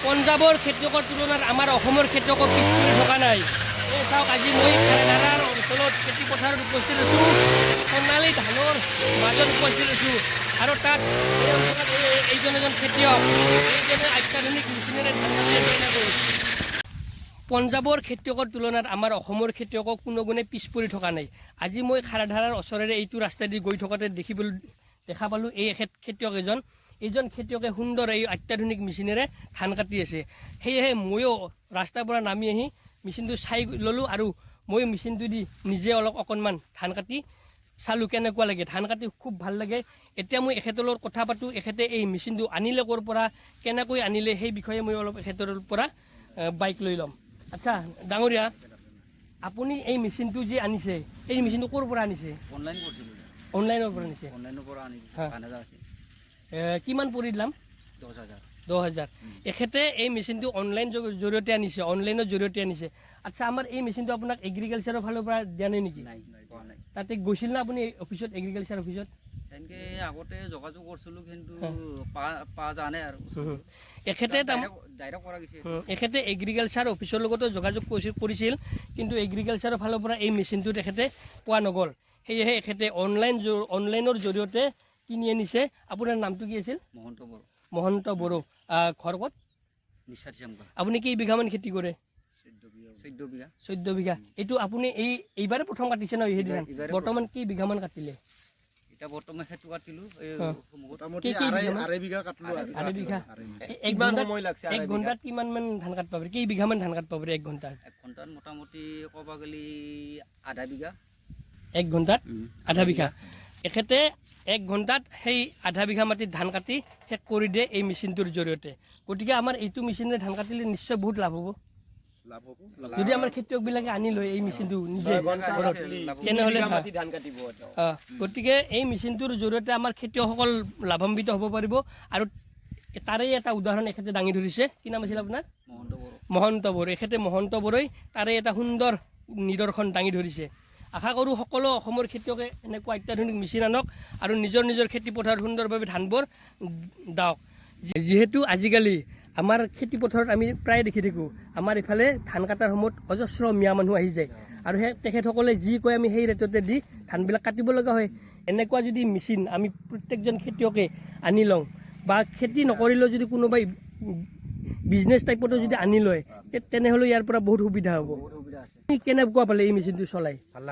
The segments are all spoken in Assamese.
পঞ্জাবৰ খেতিয়কৰ তুলনাত আমাৰ অসমৰ খেতিয়কৰ পিছপৰি থকা নাই। এই চাওক, আজি মই খাৰেধাৰাৰ অঞ্চলত খেতি পথাৰত উপস্থিত আছোঁ, সোণালী ধানৰ মাজত উপস্থিত আছোঁ। আৰু তাত এই অঞ্চলত এইজন এজন খেতিয়ক, এইজনে অত্যাধুনিক মেচিনেৰে ধান কাটি আছে এনেকৈ। পঞ্জাবৰ খেতিয়কৰ তুলনাত আমাৰ অসমৰ খেতিয়কক কোনো গুণে পিছ পৰি থকা নাই। আজি মই খাৰেধাৰাৰ ওচৰেৰে এইটো ৰাস্তাইদি গৈ থকাতে দেখা পালোঁ এই খেতিয়ক এইজন খেতিয়কে সুন্দৰ এই অত্যাধুনিক মেচিনেৰে ধান কাটি আছে। সেয়েহে ময়ো ৰাস্তাৰ পৰা নামি আহি মেচিনটো চাই ল'লোঁ আৰু মই মেচিনটো দি নিজে অকণমান ধান কাটি চালোঁ কেনেকুৱা লাগে। ধান কাটি খুব ভাল লাগে। এতিয়া মই এখেতৰ লগত কথা পাতোঁ, এখেতে এই মেচিনটো আনিলে ক'ৰ পৰা, কেনেকৈ আনিলে, সেই বিষয়ে মই অলপ এখেতৰ পৰা বাইক লৈ ল'ম। আচ্ছা ডাঙৰীয়া, আপুনি এই মেচিনটো যে আনিছে, এই মেচিনটো ক'ৰ পৰা আনিছে? অনলাইন কৰিছিলোঁ। অনলাইনৰ পৰা আনিছে? অনলাইনৰ পৰা আনিছোঁ। কিমান পৰিল দাম? 10,000। 10,000। এখেতে এই মেচিনটো অনলাইন জৰিয়তে আনিছে, অনলাইনৰ জৰিয়তে আনিছে। আচ্ছা, আমাৰ এই মেচিনটো আপোনাক এগ্ৰিকালচাৰৰ ফালৰ পৰা দিয়া নাই নেকি? নাই, পোৱা নাই। তাতে গৈছিল না আপুনি অফিচত, এগ্ৰিকালচাৰ অফিচত? এনেকৈ আগতে যোগাযোগ কৰিছিলোঁ, কিন্তু পোৱা যোৱা নাই আৰু। এখেতে ডাইৰেক্ট কৰা গৈছে। এখেতে এগ্ৰিকালচাৰ অফিচৰ লগতো যোগাযোগ কৰিছিল, কিন্তু এগ্ৰিকালচাৰৰ ফালৰ পৰা এই মেচিনটো তেখেতে পোৱা নগ'ল। সেয়েহে এখেতে অনলাইনৰ জৰিয়তে কিনি আনিছে। আপোনাৰ নামটো কি আছিল? মহন্ত বড়ো। মহন্ত বড়ো। ঘৰ ক'ত? আপুনি কেইবিঘামান খেতি কৰে? 14 বিঘা। এইটো আপুনি এইবাৰে প্ৰথম কাটিছে ন? সেইদিনা বৰ্তমান কেইবিঘামান কাটিলে? এতিয়া বৰ্তমান সেইটো কাটিলোঁ, আঢ়ৈ বিঘা। এক ঘণ্টাত কিমানমান ধান কাটব পাৰি? কেইবিঘামান ধান কাটব পাৰি এক ঘণ্টাত? এক ঘণ্টাত মোটামুটি ক'ব গ'লে আধা বিঘা। এক ঘণ্টাত আধা বিঘা। এখেতে এক ঘণ্টাত সেই আধা বিঘা মাটিত ধান কাটি শেষ কৰি দিয়ে এই মেচিনটোৰ জৰিয়তে। গতিকে আমাৰ এইটো মেচিনেৰে ধান কাটিলে নিশ্চয় বহুত লাভ হ'ব। যদি আমাৰ খেতিয়কবিলাকে আনি লয় এই মেচিনটো নিজে, তেনেহ'লে গতিকে এই মেচিনটোৰ জৰিয়তে আমাৰ খেতিয়কসকল লাভান্বিত হ'ব পাৰিব। আৰু তাৰে এটা উদাহৰণ এখেতে দাঙি ধৰিছে। কি নাম আছিল আপোনাৰ? মহন্ত বড়ো। এখেতে মহন্ত বড়োই তাৰে এটা সুন্দৰ নিদৰ্শন দাঙি ধৰিছে। আশা কৰোঁ সকলো অসমৰ খেতিয়কে এনেকুৱা অত্যাধুনিক মেচিন আনক আৰু নিজৰ খেতি পথাৰত সুন্দৰভাৱে ধানবোৰ দাওক। যিহেতু আজিকালি আমাৰ খেতি পথাৰত আমি প্ৰায় দেখি থাকোঁ, আমাৰ ইফালে ধান কটাৰ সময়ত অজস্ৰ মিয়া মানুহ আহি যায় আৰু তেখেতসকলে যি কয় আমি সেই ৰেটতে দি ধানবিলাক কাটিব লগা হয়। এনেকুৱা যদি মেচিন আমি প্ৰত্যেকজন খেতিয়কে আনি লওঁ, বা খেতি নকৰিলেও যদি কোনোবাই বিজনেছ টাইপতো যদি আনি লয়, তেনেহ'লে ইয়াৰ পৰা বহুত সুবিধা হ'ব। কেনেকুৱা পালে এই মেচিনটো চলাই? ভাল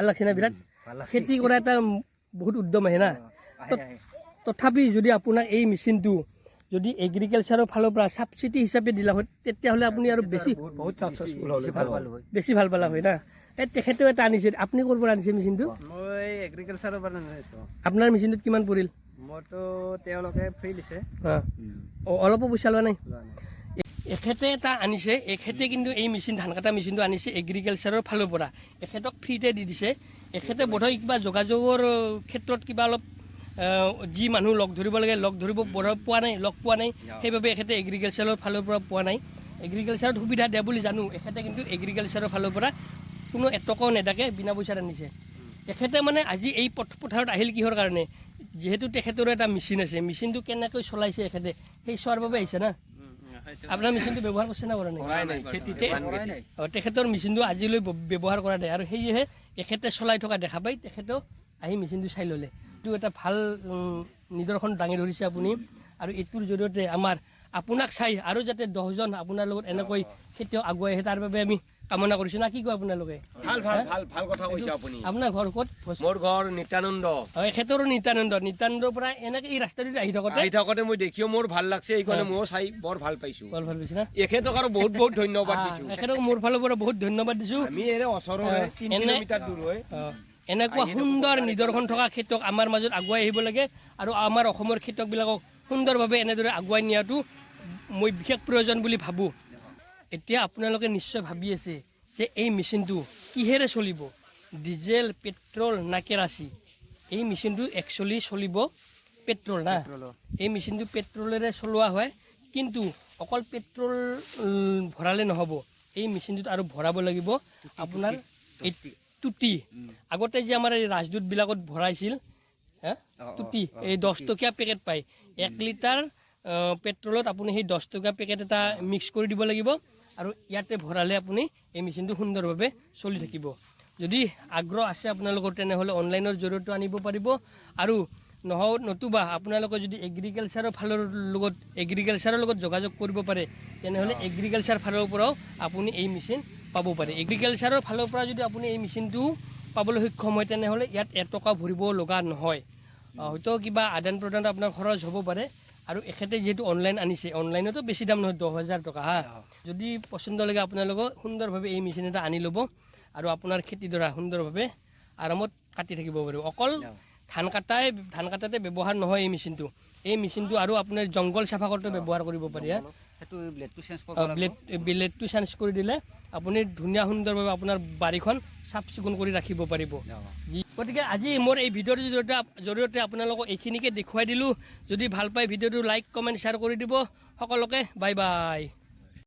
লাগছে না? বিৰাট খেতি কৰা এটা বহুত উদ্যম আহে না। তথাপি যদি আপোনাক এই মেচিনটো যদি এগ্ৰিকালচাৰৰ ফালৰ পৰা ছাবচিডি হিচাপে দিলা হয়, তেতিয়াহ'লে আপুনি আৰু বেছি ভাল পালা হয় না। তেখেতেও এটা আনিছে। আপুনি ক'ৰ পৰা আনিছে মেচিনটো? মই এগ্ৰিকালচাৰৰ পৰা আনিছোঁ। আপোনাৰ মেচিনটোত কিমান পৰিল? মইতো তেওঁলোকে ফ্ৰী দিছে। অলপো পইচা লোৱা নাই? এখেতে এটা আনিছে। এখেতে কিন্তু এই মেচিন ধান কটা মেচিনটো আনিছে এগ্ৰিকালচাৰৰ ফালৰ পৰা, এখেতক ফ্ৰীতে দি দিছে। এখেতে বোধহয় কিবা যোগাযোগৰ ক্ষেত্ৰত কিবা অলপ যি মানুহ লগ ধৰিব লাগে লগ পোৱা নাই, সেইবাবে এখেতে এগ্ৰিকালচাৰৰ ফালৰ পৰা পোৱা নাই। এগ্ৰিকালচাৰত সুবিধা দিয়া বুলি জানো, এখেতে কিন্তু এগ্ৰিকালচাৰৰ ফালৰ পৰা কোনো এটকাও নেদাকে বিনা পইচাত আনিছে। এখেতে মানে আজি এই পথাৰত আহিল কিহৰ কাৰণে? যিহেতু তেখেতৰো এটা মেচিন আছে, মেচিনটো কেনেকৈ চলাইছে এখেতে সেই চোৱাৰ বাবে আহিছে না। আপোনাৰ মেচিনটো ব্যৱহাৰ কৰিছে না কৰা নাই? তেখেতৰ মেচিনটো আজিলৈ ব্যৱহাৰ কৰা নাই, আৰু সেয়েহে এখেতে চলাই থকা দেখা পাই তেখেতেও আহি মেচিনটো চাই ল'লে। এইটো এটা ভাল নিদৰ্শন দাঙি ধৰিছে আপুনি। আৰু এইটোৰ জৰিয়তে আপোনাক চাই আৰু যাতে 10জন আপোনাৰ লগত এনেকৈ খেতিয়ক আগুৱাই আহে, তাৰ বাবে আমি কামনা কৰিছোঁ না। কি কয় আপোনালোকে? ভাল কথা কৈছে আপুনি। আপোনাৰ ঘৰ ক'ত? মোৰ ঘৰ নিত্যানন্দ। এখেতৰো নিত্যানন্দৰ পৰা এনেকৈ এই ৰাস্তাটোত আহি থাকোঁতে মই দেখিও মোৰ ভাল লাগছে, এইকাৰণে ময়ো চাই বৰ ভাল পাইছোঁ। পাইছে না? এখেতক আৰু বহুত ধন্যবাদ দিছোঁ। এখেতক মোৰ ফালৰ পৰা বহুত ধন্যবাদ দিছোঁ। আমি ওচৰৰে 3 কিলোমিটাৰ দূৰ হয়। এনেকুৱা সুন্দৰ নিদৰ্শন থকা খেতিয়ক আমাৰ মাজত আগুৱাই আহিব লাগে, আৰু আমাৰ অসমৰ খেতিয়কবিলাকক সুন্দৰভাৱে এনেদৰে আগুৱাই নিয়াটো মই বিশেষ প্ৰয়োজন বুলি ভাবোঁ। এতিয়া আপোনালোকে নিশ্চয় ভাবি আছে যে এই মেচিনটো কিহেৰে চলিব, ডিজেল, পেট্ৰল না কেৰাচিন? এই মেচিনটো একচুৱেলি চলিব পেট্ৰল না। এই মেচিনটো পেট্ৰলেৰে চলোৱা হয়। কিন্তু অকল পেট্ৰল ভৰালে নহ'ব, এই মেচিনটোত আৰু ভৰাব লাগিব আপোনাৰ এই টুটি। আগতে যে আমাৰ এই ৰাজদূতবিলাকত ভৰাইছিল টুটি, এই 10 টকীয়া পেকেট পায়, 1 লিটাৰ পেট্ৰলত আপুনি সেই 10 টকীয়া পেকেট এটা মিক্স কৰি দিব লাগিব আৰু ইয়াতে ভৰালে আপুনি এই মেচিনটো সুন্দৰভাৱে চলি থাকিব। যদি আগ্ৰহ আছে আপোনালোকৰ তেনেহ'লে অনলাইনৰ জৰিয়তে আনিব পাৰিব, আৰু নতুবা আপোনালোকে যদি এগ্ৰিকালচাৰৰ লগত যোগাযোগ কৰিব পাৰে তেনেহ'লে এগ্ৰিকালচাৰ ফালৰ পৰাও আপুনি এই মেচিন পাব পাৰে। এগ্ৰিকালচাৰৰ ফালৰ পৰা যদি আপুনি এই মেচিনটো পাবলৈ সক্ষম হয় তেনেহ'লে ইয়াত 1 টকা ভৰিব লগা নহয়। হয়তো কিবা আদান প্ৰদান আপোনাৰ খৰচ হ'ব পাৰে, আৰু এখেতে যিহেতু অনলাইন আনিছে, অনলাইনতো বেছি দাম নহয়, 10,000 টকা যদি পচন্দ লাগে আপোনালোকে সুন্দৰভাৱে এই মেচিন এটা আনি ল'ব আৰু আপোনাৰ খেতিডৰা সুন্দৰভাৱে আৰামত কাটি থাকিব পাৰিব। অকল ধান কাটাতে ব্যৱহাৰ নহয় এই মেচিনটো, আৰু আপোনাৰ জংঘল চাফা কৰোঁতে ব্যৱহাৰ কৰিব পাৰি। সেইটো ব্লেডটো চেঞ্জ ব্লেডটো চেঞ্জ কৰি দিলে আপুনি ধুনীয়া সুন্দৰভাৱে আপোনাৰ বাৰীখন চাফ চিকুণ কৰি ৰাখিব পাৰিব। গতিকে আজি মোৰ এই ভিডিঅ'টোৰ জৰিয়তে আপোনালোকক এইখিনিকে দেখুৱাই দিলোঁ। যদি ভাল পায় ভিডিঅ'টো লাইক কমেণ্ট শ্বেয়াৰ কৰি দিব। সকলোকে বাই বাই।